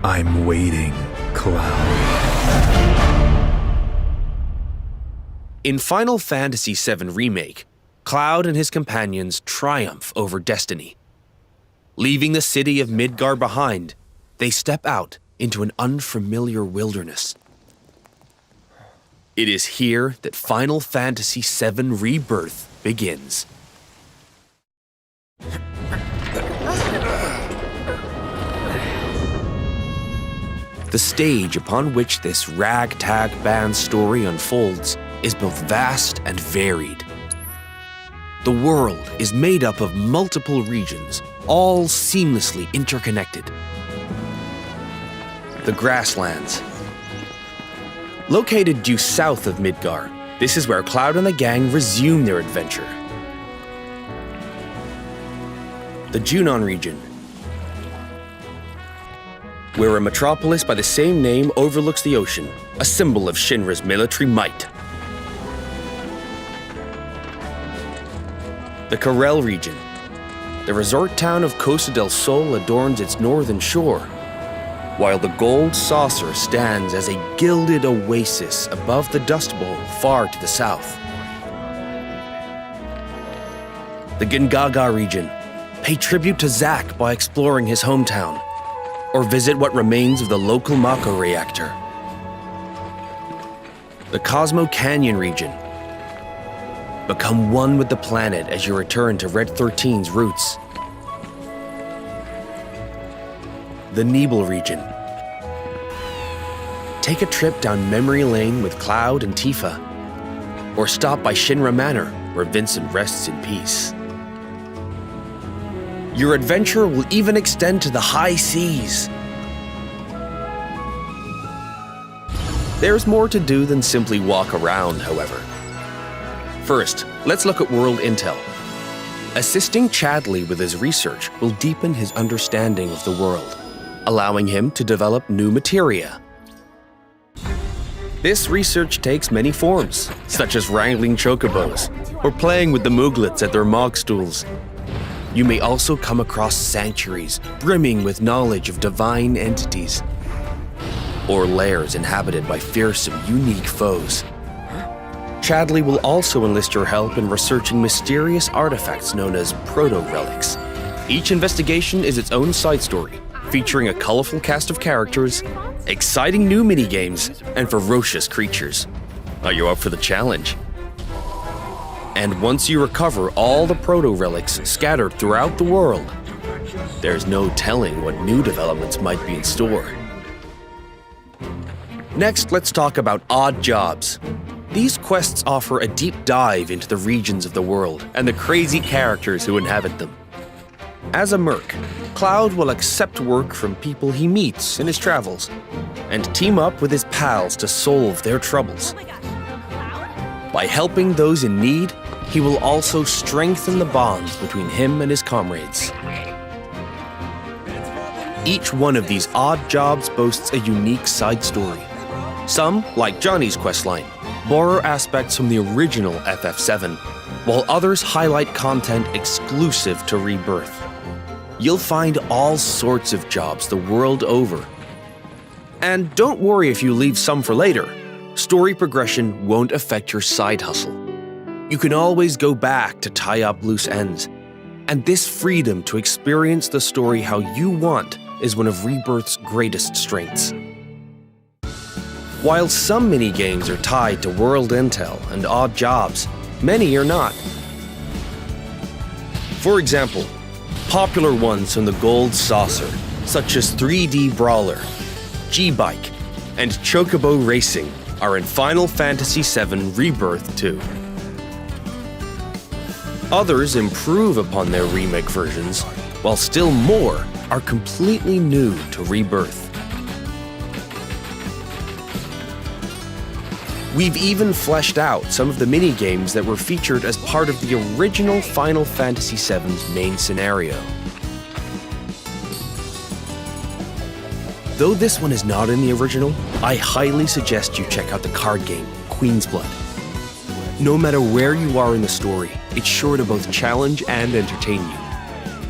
I'm waiting, Cloud. In Final Fantasy VII Remake, Cloud and his companions triumph over destiny. Leaving the city of Midgar behind, they step out into an unfamiliar wilderness. It is here that Final Fantasy VII Rebirth begins. The stage upon which this ragtag band story unfolds is both vast and varied. The world is made up of multiple regions, all seamlessly interconnected. The Grasslands. Located due south of Midgar, this is where Cloud and the gang resume their adventure. The Junon region, where a metropolis by the same name overlooks the ocean, a symbol of Shinra's military might. The Corel region. The resort town of Costa del Sol adorns its northern shore, while the Gold Saucer stands as a gilded oasis above the Dust Bowl far to the south. The Gingaga region. Pay tribute to Zack by exploring his hometown, or visit what remains of the local Mako reactor. The Cosmo Canyon region. Become one with the planet as you return to Red 13's roots. The Nebel region. Take a trip down memory lane with Cloud and Tifa, or stop by Shinra Manor, where Vincent rests in peace. Your adventure will even extend to the high seas. There's more to do than simply walk around, however. First, let's look at world intel. Assisting Chadley with his research will deepen his understanding of the world, allowing him to develop new materia. This research takes many forms, such as wrangling chocobos or playing with the Mooglets at their Mog stools. You may also come across sanctuaries brimming with knowledge of divine entities, or lairs inhabited by fearsome, unique foes. Chadley will also enlist your help in researching mysterious artifacts known as proto-relics. Each investigation is its own side story, featuring a colorful cast of characters, exciting new minigames, and ferocious creatures. Are you up for the challenge? And once you recover all the proto-relics scattered throughout the world, there's no telling what new developments might be in store. Next, let's talk about odd jobs. These quests offer a deep dive into the regions of the world and the crazy characters who inhabit them. As a merc, Cloud will accept work from people he meets in his travels and team up with his pals to solve their troubles. By helping those in need, he will also strengthen the bonds between him and his comrades. Each one of these odd jobs boasts a unique side story. Some, like Johnny's questline, borrow aspects from the original FF7, while others highlight content exclusive to Rebirth. You'll find all sorts of jobs the world over. And don't worry if you leave some for later. Story progression won't affect your side hustle. You can always go back to tie up loose ends. And this freedom to experience the story how you want is one of Rebirth's greatest strengths. While some minigames are tied to world intel and odd jobs, many are not. For example, popular ones from the Gold Saucer, such as 3D Brawler, G-Bike, and Chocobo Racing, are in Final Fantasy VII Rebirth 2. Others improve upon their remake versions, while still more are completely new to Rebirth. We've even fleshed out some of the mini-games that were featured as part of the original Final Fantasy VII's main scenario. Though this one is not in the original, I highly suggest you check out the card game, Queen's Blood. No matter where you are in the story, it's sure to both challenge and entertain you.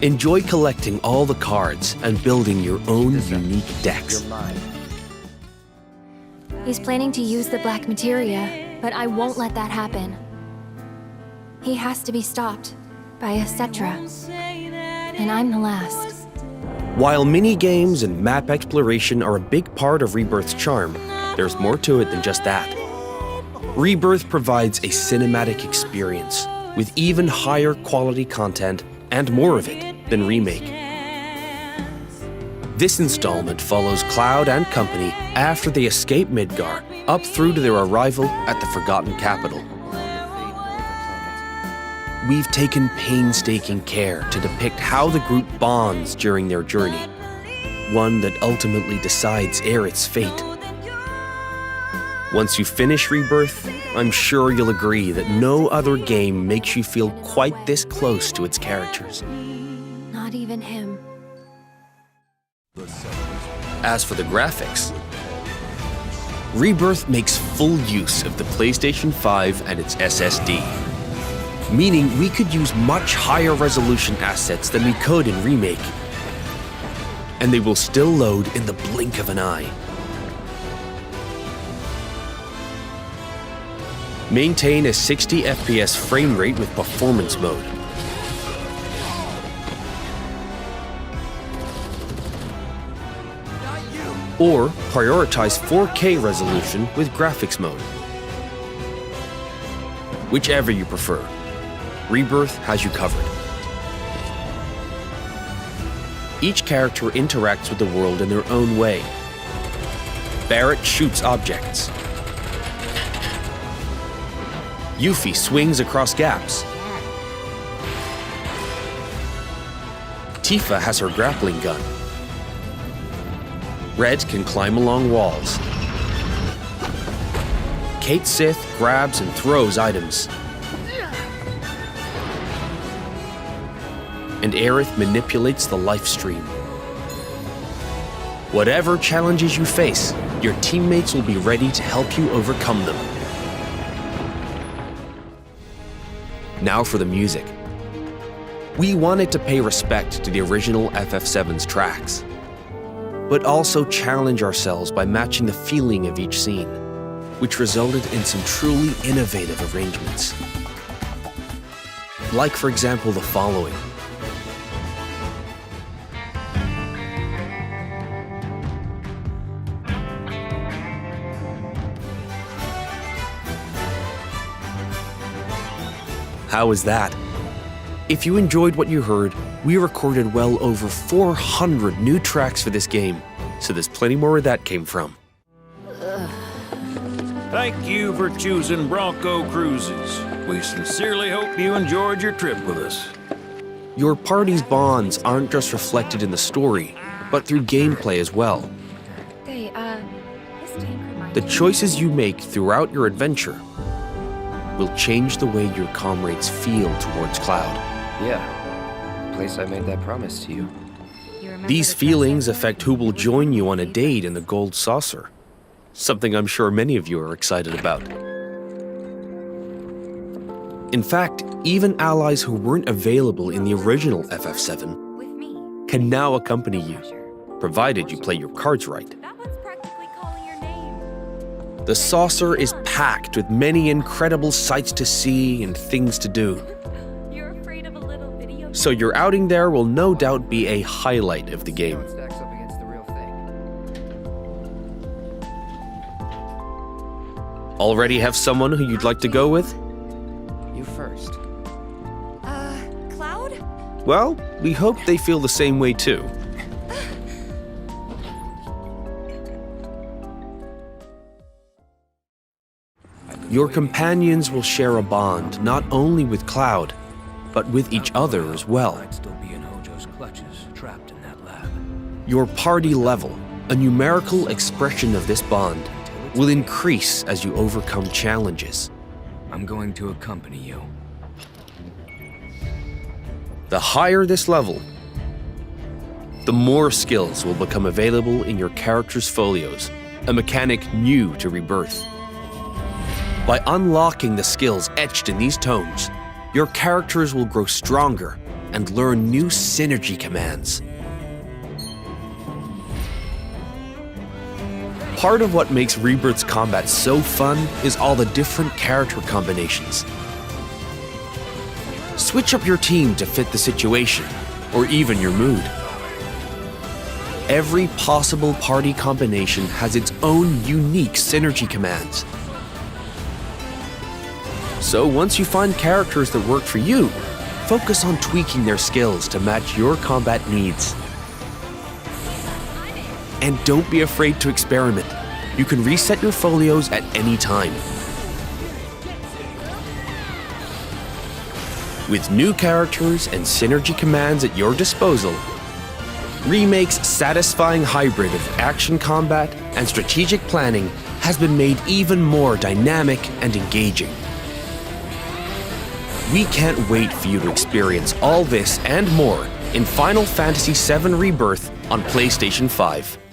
Enjoy collecting all the cards and building your own unique decks. He's planning to use the black materia, but I won't let that happen. He has to be stopped by Cetra, and I'm the last. While mini-games and map exploration are a big part of Rebirth's charm, there's more to it than just that. Rebirth provides a cinematic experience with even higher quality content and more of it than Remake. This installment follows Cloud and company after they escape Midgar, up through to their arrival at the Forgotten Capital. We've taken painstaking care to depict how the group bonds during their journey, one that ultimately decides Aerith's fate. Once you finish Rebirth, I'm sure you'll agree that no other game makes you feel quite this close to its characters. Not even him. As for the graphics, Rebirth makes full use of the PlayStation 5 and its SSD, meaning we could use much higher resolution assets than we could in Remake, and they will still load in the blink of an eye. Maintain a 60 FPS frame rate with performance mode. Or prioritize 4K resolution with graphics mode. Whichever you prefer, Rebirth has you covered. Each character interacts with the world in their own way. Barrett shoots objects. Yuffie swings across gaps. Tifa has her grappling gun. Red can climb along walls. Kate Sith grabs and throws items. And Aerith manipulates the life stream. Whatever challenges you face, your teammates will be ready to help you overcome them. Now for the music. We wanted to pay respect to the original FF7's tracks, but also challenge ourselves by matching the feeling of each scene, which resulted in some truly innovative arrangements. Like, for example, the following. How was that? If you enjoyed what you heard, we recorded well over 400 new tracks for this game, so there's plenty more where that came from. Thank you for choosing Bronco Cruises. We sincerely hope you enjoyed your trip with us. Your party's bonds aren't just reflected in the story, but through gameplay as well. Hey, this tank reminds The me. choices you make throughout your adventure will change the way your comrades feel towards Cloud. Yeah, the place I made that promise to you. You remember These the feelings sunset? affect who will join you on a date in the Gold Saucer, something I'm sure many of you are excited about. In fact, even allies who weren't available in the original FF7 With me. can now accompany you, provided you play your cards right. That one's practically calling your name. The saucer is packed with many incredible sights to see and things to do, You're afraid of a little video. so your outing there will no doubt be a highlight of the See how game. it stacks up against the real thing. Already have someone who you'd like to go with? You first. Cloud? Well, we hope they feel the same way too. Your companions will share a bond not only with Cloud, but with each other as well. I'd still be in Hojo's clutches, trapped developed in that lab. Your party level, a numerical expression of this bond, will increase as you overcome challenges. I'm going to accompany you. The higher this level, the more skills will become available in your character's folios, a mechanic new to Rebirth. By unlocking the skills etched in these tomes, your characters will grow stronger and learn new synergy commands. Part of what makes Rebirth's combat so fun is all the different character combinations. Switch up your team to fit the situation, or even your mood. Every possible party combination has its own unique synergy commands. So once you find characters that work for you, focus on tweaking their skills to match your combat needs. And don't be afraid to experiment. You can reset your folios at any time. With new characters and synergy commands at your disposal, Remake's satisfying hybrid of action combat and strategic planning has been made even more dynamic and engaging. We can't wait for you to experience all this and more in Final Fantasy VII Rebirth on PlayStation 5.